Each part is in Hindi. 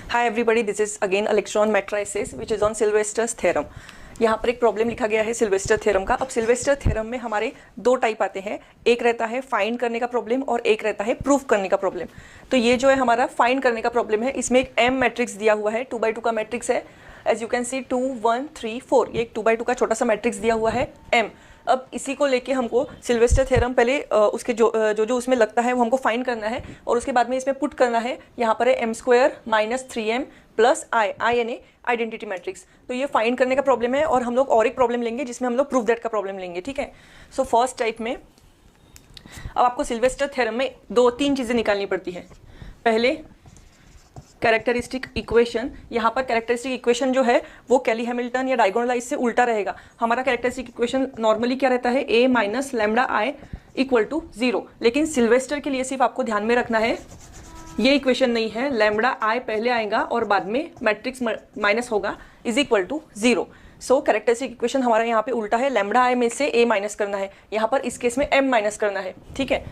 Hi everybody, this is again electron matrices which is on Sylvester's theorem. यहाँ पर एक प्रॉब्लम लिखा गया है सिल्वेस्टर थ्योरम का। अब सिल्वेस्टर थ्योरम में हमारे दो टाइप आते हैं, एक रहता है फाइंड करने का प्रॉब्लम और एक रहता है प्रूफ करने का प्रॉब्लम। तो ये जो है हमारा फाइंड करने का प्रॉब्लम है, इसमें एक एम मैट्रिक्स दिया हुआ है, 2x2 का मैट्रिक्स है। एज यू कैन सी 2 1 3 4, ये एक 2x2 का छोटा सा मैट्रिक्स दिया हुआ है एम। अब इसी को लेके हमको सिल्वेस्टर थ्योरम पहले उसके जो उसमें लगता है वो हमको फाइंड करना है और उसके बाद में इसमें पुट करना है। यहाँ पर है m² - 3m प्लस आई यानी आइडेंटिटी मैट्रिक्स। तो ये फाइंड करने का प्रॉब्लम है और हम लोग और एक प्रॉब्लम लेंगे जिसमें हम लोग प्रूफ दैट का प्रॉब्लम लेंगे, ठीक है। सो फर्स्ट टाइप में अब आपको सिल्वेस्टर थ्योरम में 2-3 चीज़ें निकालनी पड़ती है। पहले कैरेक्टरिस्टिक इक्वेशन, यहाँ पर कैरेक्टरिस्टिक इक्वेशन जो है वो कैली हैमिल्टन या डायगोनलाइज से उल्टा रहेगा। हमारा कैरेक्टरिस्टिक इक्वेशन नॉर्मली क्या रहता है, a - λI = 0, लेकिन सिल्वेस्टर के लिए सिर्फ आपको ध्यान में रखना है ये इक्वेशन नहीं है, λI पहले आएगा और बाद में मैट्रिक्स माइनस होगा = 0। सो कैरेक्टरिस्टिक इक्वेशन हमारा यहाँ पे उल्टा है, λI में से a माइनस करना है, यहाँ पर इस केस में m माइनस करना है, ठीक है।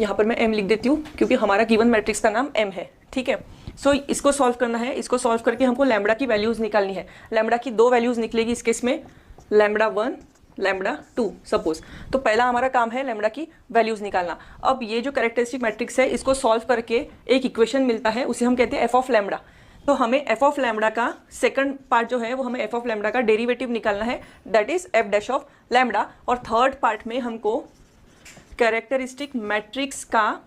यहाँ पर मैं m लिख देती हूँ क्योंकि हमारा गिवन मैट्रिक्स का नाम m है, ठीक है। सो इसको सॉल्व करना है, इसको सॉल्व करके हमको लैम्बडा की वैल्यूज़ निकालनी है। लैम्बडा की 2 वैल्यूज़ निकलेगी इस केस में, λ1 λ2 सपोज। तो पहला हमारा काम है लैम्बडा की वैल्यूज़ निकालना। अब ये जो कैरेक्टरिस्टिक मैट्रिक्स है इसको सॉल्व करके एक इक्वेशन मिलता है, उसे हम कहते हैं f ऑफ लैम्बडा। तो हमें f ऑफ लैम्बडा का सेकंड पार्ट जो है वो हमें f ऑफ लैम्बडा का डेरिवेटिव निकालना है, that is f dash of lambda. और थर्ड पार्ट में हमको कैरेक्टरिस्टिक मैट्रिक्स का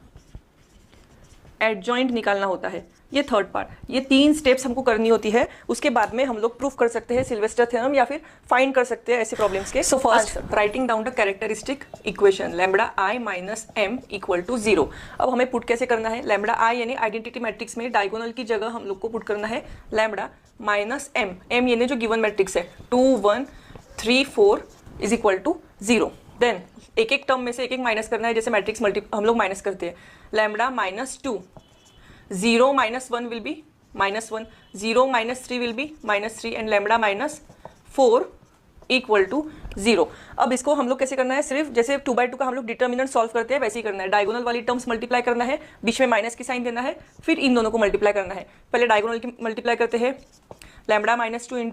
एडजॉइंट निकालना होता है, ये थर्ड पार्ट। ये 3 स्टेप्स हमको करनी होती है, उसके बाद में हम लोग प्रूफ कर सकते हैं सिल्वेस्टर थ्योरम या फिर फाइंड कर सकते हैं ऐसे प्रॉब्लम्स के। So first writing down the characteristic equation λI - m = 0। अब हमें पुट कैसे करना है, λI यानी आइडेंटिटी मैट्रिक्स में डायगोनल की जगह हम लोग को पुट करना है λ - m यानी जो गिवन मैट्रिक्स है 2 1 3 4 = 0। देन एक एक टर्म में से एक एक माइनस करना है, जैसे मैट्रिक्स हम लोग माइनस करते हैं। λ - 2, 0 - 1 will be -1, 0 - 3 will be -3 and λ - 4 = 0। अब इसको हम लोग कैसे करना है, सिर्फ जैसे 2x2 का हम लोग डिटर्मिनेंट सॉल्व करते हैं वैसे ही करना है। डायगोनल वाली टर्म्स मल्टीप्लाई करना है, बीच में माइनस की साइन देना है, फिर इन दोनों को मल्टीप्लाई करना है। पहले डायगोनल की मल्टीप्लाई करते हैं, λ - 2 ×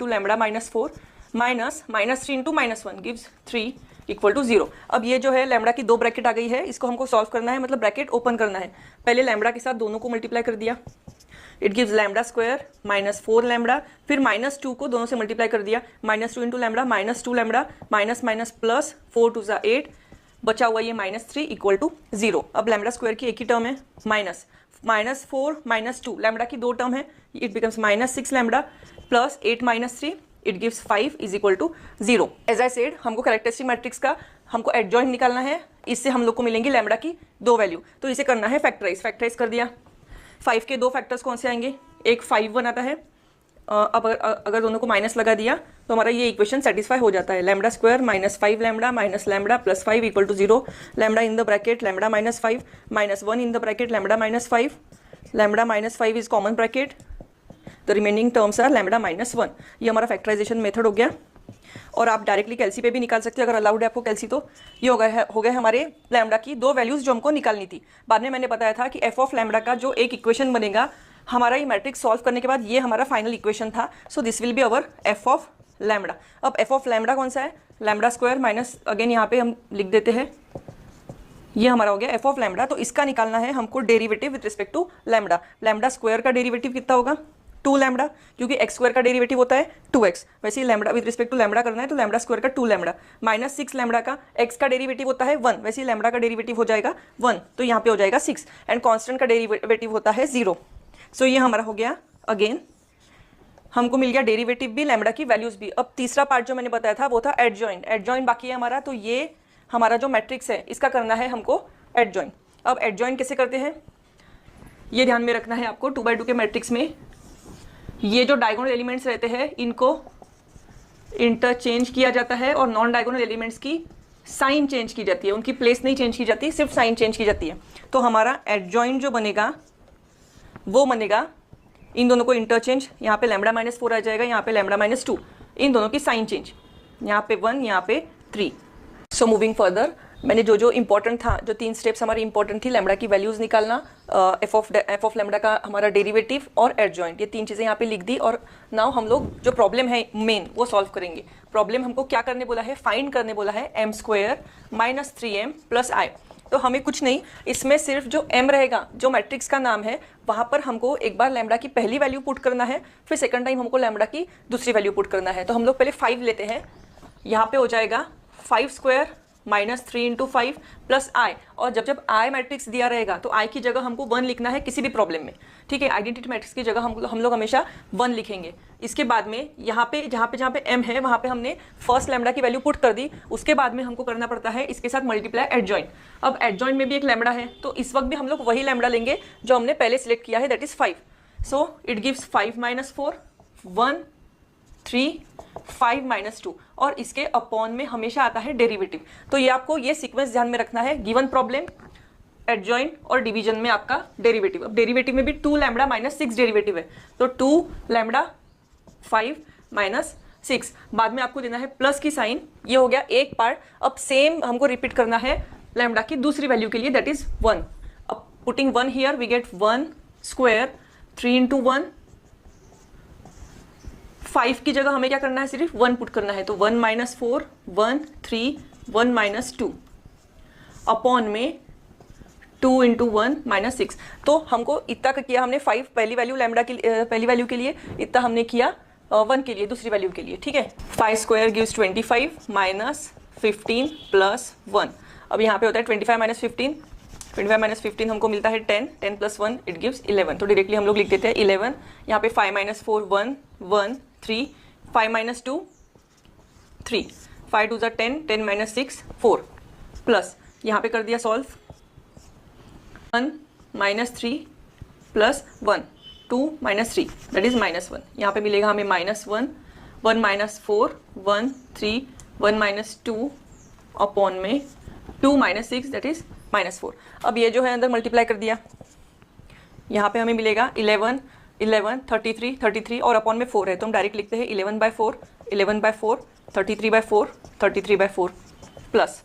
λ - 4 -3 × -1 gives 3 = 0। अब ये जो है लैम्बडा की 2 ब्रैकेट आ गई है, इसको हमको सॉल्व करना है, मतलब ब्रैकेट ओपन करना है। पहले लैम्बडा के साथ दोनों को मल्टीप्लाई कर दिया, इट गिव्स λ² - 4λ, फिर -2 को दोनों से मल्टीप्लाई कर दिया, -2 × λ - 2λ माइनस प्लस 4 × 2 8, बचा हुआ ये -3 = 0। अब λ² की एक ही टर्म है, -4 - 2, लैम्बडा की 2 टर्म है, it becomes -6λ plus 8 - 3, it gives 5 = 0। As I said हमको कैरेक्टरिस्टिक मैट्रिक्स का हमको एडजॉइंट निकालना है, इससे हम लोग को मिलेंगी लैम्बडा की 2 वैल्यू। तो इसे करना है फैक्टराइज कर दिया। 5 के 2 फैक्टर्स कौन से आएंगे, एक 5 बनाता है। अब अगर दोनों को माइनस लगा दिया तो हमारा ये इक्वेशन सेटिस्फाई हो जाता है। λ² - 5λ - λ plus 5 = 0, λ in the bracket λ - 5 -1 in the bracket λ - 5, λ - 5 is common bracket, the remaining terms are λ - 1। ये हमारा फैक्टराइजेशन मेथड हो गया। और आप डायरेक्टली कैल्सी पे भी निकाल सकते हैं अगर अलाउड है आपको कैल्सी। तो ये हो गए हमारे लैम्बडा की 2 वैल्यूज़ जो हमको निकालनी थी। बाद में मैंने बताया था कि f ऑफ लैम्बडा का जो एक इक्वेशन बनेगा हमारा ये मैट्रिक्स सॉल्व करने के बाद, ये हमारा फाइनल इक्वेशन था। So this will be our f of lambda. अब f ऑफ लैम्बडा कौन सा है, λ² माइनस, अगेन यहाँ पे हम लिख देते हैं, ये हमारा हो गया f ऑफ लैम्बडा। तो इसका निकालना है हमको derivative with respect to lambda. λ² का डेरिवेटिव कितना होगा, 2λ, क्योंकि x² का डेरिवेटिव होता है 2x। वैसे ही lambda with respect to lambda करना है तो λ² का 2λ, -6λ का x का डेरिवेटिव होता है 1, वैसे ही लैम्बडा का डेरिवेटिव हो जाएगा 1, तो यहाँ पे हो जाएगा 6, एंड कांस्टेंट का डेरिवेटिव होता है 0। सो ये हमारा हो गया, अगेन हमको मिल गया डेरिवेटिव भी, लैम्बडा की वैल्यूज भी। अब तीसरा पार्ट जो मैंने बताया था वो था एडजॉइंट बाकी है हमारा। तो ये हमारा जो मैट्रिक्स है इसका करना है हमको एडजॉइंट। अब एडजॉइंट कैसे करते हैं ये ध्यान में रखना है आपको। 2x2 के मैट्रिक्स में ये जो डायगोनल एलिमेंट्स रहते हैं इनको इंटरचेंज किया जाता है और नॉन डायगोनल एलिमेंट्स की साइन चेंज की जाती है, उनकी प्लेस नहीं चेंज की जाती, सिर्फ साइन चेंज की जाती है। तो हमारा एडजॉइंट जो बनेगा वो बनेगा, इन दोनों को इंटरचेंज, यहाँ पे λ - 4 आ जाएगा, यहाँ पे λ - 2, इन दोनों की साइन चेंज, यहाँ पे 1 यहाँ पे 3। सो मूविंग फर्दर, मैंने जो इंपॉर्टेंट था, जो 3 स्टेप्स हमारी इंपॉर्टेंट थी, लैम्बडा की वैल्यूज निकालना, एफ ऑफ लैम्बडा का हमारा डेरिवेटिव और एडजॉइंट, ये 3 चीज़ें यहाँ पे लिख दी। और नाउ हम लोग जो प्रॉब्लम है मेन वो सॉल्व करेंगे। प्रॉब्लम हमको क्या करने बोला है, फाइंड करने बोला है m² - 3m + i। तो हमें कुछ नहीं, इसमें सिर्फ जो m रहेगा, जो मैट्रिक्स का नाम है, वहाँ पर हमको एक बार लैम्बडा की पहली वैल्यू पुट करना है, फिर सेकंड टाइम हमको लैम्बडा की दूसरी वैल्यू पुट करना है। तो हम लोग पहले 5 लेते हैं, यहाँ पे हो जाएगा 5² - 3 × 5 + i। और जब i मैट्रिक्स दिया रहेगा तो i की जगह हमको 1 लिखना है किसी भी प्रॉब्लम में, ठीक है। आइडेंटिटी मैट्रिक्स की जगह हम लोग हमेशा 1 लिखेंगे। इसके बाद में यहाँ पे जहाँ पे m है वहाँ पे हमने फर्स्ट लैम्बडा की वैल्यू पुट कर दी। उसके बाद में हमको करना पड़ता है इसके साथ मल्टीप्लाई एडजॉइंट। अब एडजॉइंट में भी एक लैम्बडा है, तो इस वक्त भी हम लोग वही लैम्बडा लेंगे जो हमने पहले सिलेक्ट किया है, that is 5। So it gives 5 - 4 1 3 5 - 2, और इसके अपॉन में हमेशा आता है डेरिवेटिव। तो ये आपको ये सीक्वेंस ध्यान में रखना है, गिवन प्रॉब्लम, एडजॉइंट और डिवीजन में आपका डेरिवेटिव। अब डेरिवेटिव में भी 2 लैम्बडा - 6 डेरिवेटिव है, तो 2 लैम्बडा 5 - 6, बाद में आपको देना है प्लस की साइन। ये हो गया एक पार्ट। अब सेम हमको रिपीट करना है लैम्बडा की दूसरी वैल्यू के लिए, दैट इज 1। अब पुटिंग 1 हियर वी गेट 1² 3 × 1। 5 की जगह हमें क्या करना है, सिर्फ 1 पुट करना है, तो 1 - 4 1 3 1 - 2 अपॉन में 2 × 1 - 6। तो हमको इतना किया हमने 5 पहली वैल्यू लैम्बडा की पहली वैल्यू के लिए, इतना हमने किया 1 के लिए दूसरी वैल्यू के लिए, ठीक है। 5² गिव्स 25 - 15 + 1। अब यहाँ पे होता है 25 - 15, 25 - 15 हमको मिलता है 10, 10 + 1 इट गिव्स 11। तो डायरेक्टली हम लोग लिख देते हैं 11। यहाँ पे 5 - 4 1 1 3 5 - 2 3 5 2 10 10 - 6 4 प्लस यहाँ पे कर दिया सॉल्व 1 - 3 + 1 2 - 3 दैट इज -1। यहाँ पे मिलेगा हमें -1 1 - 4 1 3 1 - 2 अपॉन में 2 - 6 दैट इज -4। अब ये जो है अंदर मल्टीप्लाई कर दिया, यहाँ पे हमें मिलेगा 11 11 33 33 और अपॉन में 4 है, तो हम डायरेक्ट लिखते हैं 11/4 11/4 33/4 33/4 प्लस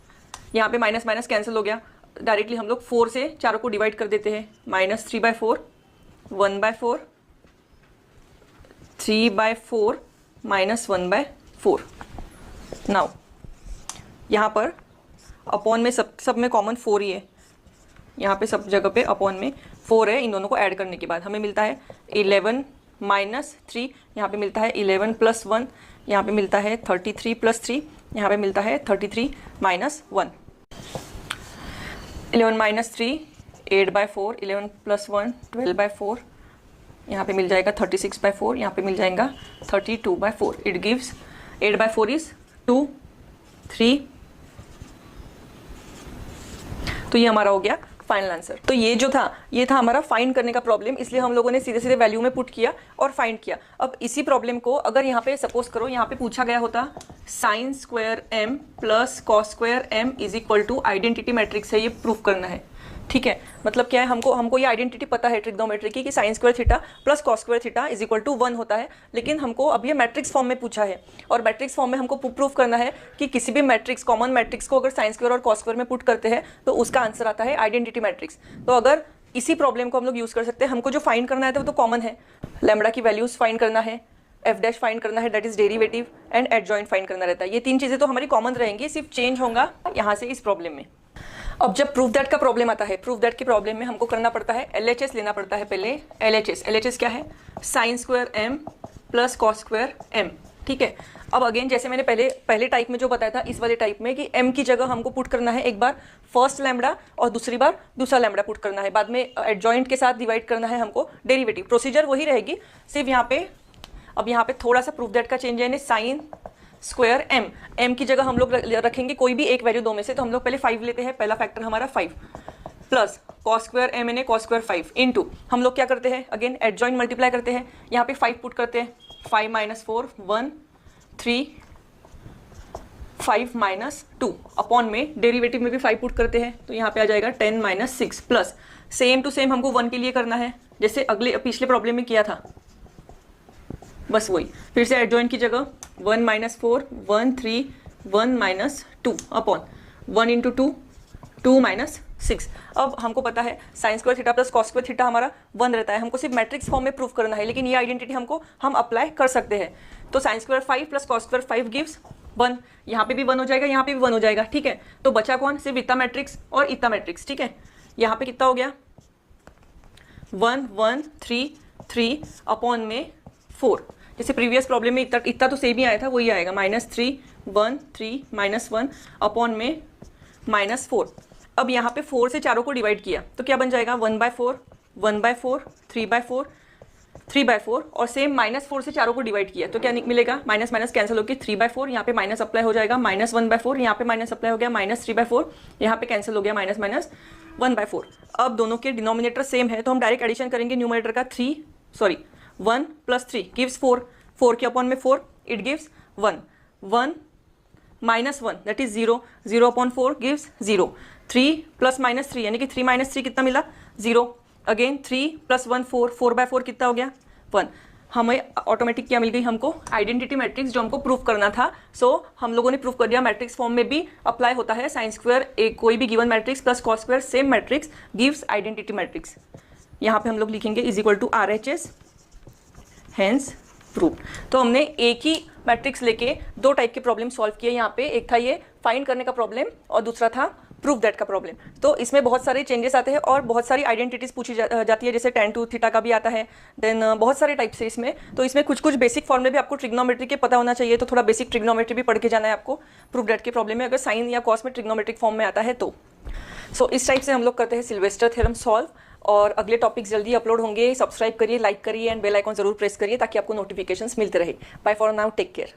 यहाँ पे माइनस माइनस कैंसिल हो गया। डायरेक्टली हम लोग 4 से चारों को डिवाइड कर देते हैं, -3/4 1/4 3/4 -1/4। नाउ यहाँ पर अपॉन में सब में कॉमन 4 ही है, यहाँ पे सब जगह पे अपॉन में 4 है। इन दोनों को ऐड करने के बाद हमें मिलता है 11 - 3, यहाँ पे मिलता है 11 + 1, यहाँ पे मिलता है 33 + 3, यहाँ पे मिलता है 33 - 1। 11 - 3 8/4, 11 + 1 12/4, यहाँ पे मिल जाएगा 36/4, यहाँ पे मिल जाएगा 32/4। It gives 8/4 is 2 3। तो ये हमारा हो गया फाइनल आंसर। तो ये जो था ये था हमारा फाइंड करने का प्रॉब्लम, इसलिए हम लोगों ने सीधे सीधे वैल्यू में पुट किया और फाइंड किया। अब इसी प्रॉब्लम को अगर यहाँ पे सपोज करो यहाँ पे पूछा गया होता sin² m + cos² m = identity matrix है, ये प्रूफ करना है, ठीक है। मतलब क्या है, हमको ये आइडेंटिटी पता है ट्रिग्नोमेट्री की कि sin² थीटा + cos² थीटा = 1 होता है, लेकिन हमको अब ये मैट्रिक्स फॉर्म में पूछा है और मैट्रिक्स फॉर्म में हमको प्रूफ करना है कि किसी भी मैट्रिक्स कॉमन मैट्रिक्स को अगर sin² और cos² में पुट करते हैं तो उसका आंसर आता है आइडेंटिटी मैट्रिक्स। तो अगर इसी प्रॉब्लम को हम लोग यूज कर सकते हैं, हमको जो फाइंड करना है वो तो कॉमन है, लैम्बडा की वैल्यूज फाइंड करना है, f' फाइंड करना है that is derivative, and adjoint find करना रहता है। ये 3 चीजें तो हमारी कॉमन रहेंगी, सिर्फ चेंज होगा यहाँ से इस प्रॉब्लम में। अब जब प्रूफ दैट का प्रॉब्लम आता है, प्रूफ दैट के प्रॉब्लम में हमको करना पड़ता है LHS लेना पड़ता है पहले। LHS क्या है, sin² m + cos² m, ठीक है। अब अगेन जैसे मैंने पहले टाइप में जो बताया था, इस वाले टाइप में कि m की जगह हमको पुट करना है एक बार फर्स्ट लैम्बडा और दूसरी बार दूसरा लैम्बडा पुट करना है, बाद में एडजॉइंट के साथ डिवाइड करना है हमको डेरिवेटिव। प्रोसीजर वही रहेगी, सिर्फ यहाँ पे थोड़ा सा प्रूफ दैट का चेंज है, sin² m की जगह हम लोग रखेंगे कोई भी एक वैल्यू 2 में से, तो हम लोग पहले 5 लेते हैं, पहला फैक्टर हमारा 5 प्लस cos² m यानी cos² 5 इंटू हम लोग क्या करते हैं, अगेन एडजॉइंट मल्टीप्लाई करते हैं, यहाँ पे 5 पुट करते हैं, 5 - 4 1 3 5 - 2 अपॉन में डेरिवेटिव में भी 5 पुट करते हैं, तो यहाँ पे आ जाएगा 10 - 6 प्लस सेम टू सेम हमको 1 के लिए करना है जैसे पिछले प्रॉब्लम में किया था, बस वही फिर से एडजॉइंट की जगह 1 - 4 1 3 1 - 2 अपॉन 1 × 2 2 माइनस 6। अब हमको पता है sine square theta plus cos square theta हमारा 1 रहता है, हमको सिर्फ मैट्रिक्स फॉर्म में प्रूफ करना है, लेकिन ये आइडेंटिटी हम अप्लाई कर सकते हैं। तो sine square 5 plus cos square 5 gives 1, यहाँ पे भी 1 हो जाएगा, यहाँ पे भी 1 हो जाएगा, ठीक है। तो बचा कौन, सिर्फ इतना मैट्रिक्स और इतना मैट्रिक्स, ठीक है। यहाँ पे कितना हो गया 1 1 3 3 अपॉन में 4, जैसे प्रीवियस प्रॉब्लम में इतना तो सेम ही आया था, वही आएगा -3 1 3 -1 अपॉन में -4। अब यहाँ पे 4 से चारों को डिवाइड किया तो क्या बन जाएगा 1/4 1/4 3/4 3/4, और सेम -4 से चारों को डिवाइड किया तो क्या मिलेगा, माइनस माइनस कैंसिल होकर 3/4, यहाँ पे माइनस अप्लाई हो जाएगा, -1/4, यहाँ पे माइनस अप्लाई हो गया, -3/4, यहाँ पे कैंसिल हो गया -1/4। अब दोनों के डिनोमिनेटर सेम है तो हम डायरेक्ट एडिशन करेंगे न्यूमरेटर का 1 + 3 गिव्स 4, 4 के अपॉन में 4 it gives 1 1 -1 that is 0 0 upon 4 gives 0, 3 + -3 यानी कि 3 - 3 कितना मिला 0, अगेन 3 + 1 4, 4/4 कितना हो गया 1। हमें ऑटोमेटिक क्या मिल गई, हमको आइडेंटिटी मैट्रिक्स जो हमको प्रूफ करना था। सो हम लोगों ने प्रूफ कर दिया मैट्रिक्स फॉर्म में भी अप्लाई होता है साइन स्क्वायर एक कोई भी given matrix plus cos square same matrix gives identity matrix. यहाँ पे हम लोग लिखेंगे = RHS हेंस प्रूफ। तो हमने एक ही मैट्रिक्स लेके 2 टाइप के प्रॉब्लम सॉल्व किए यहाँ पे, एक था ये फाइंड करने का प्रॉब्लम और दूसरा था प्रूफ दैट का प्रॉब्लम। तो इसमें बहुत सारे चेंजेस आते हैं और बहुत सारी आइडेंटिटीज पूछी जाती है, जैसे tan 2 थीटा का भी आता है, देन बहुत सारे टाइप से इसमें। तो इसमें कुछ बेसिक फॉर्मूले भी आपको ट्रिग्नोमेट्री के पता होना चाहिए, तो थोड़ा बेसिक ट्रिग्नोमेट्री भी पढ़ के जाना है आपको प्रूफ दैट के प्रॉब्लम में, अगर साइन या कॉस में ट्रिग्नोमेट्रिक फॉर्म में आता है तो। सो इस टाइप से हम लोग करते हैं सिल्वेस्टर थ्योरम सॉल्व, और अगले टॉपिक्स जल्दी अपलोड होंगे। सब्सक्राइब करिए, लाइक करिए एंड बेल आइकॉन जरूर प्रेस करिए ताकि आपको नोटिफिकेशंस मिलते रहे। Bye for now, take care.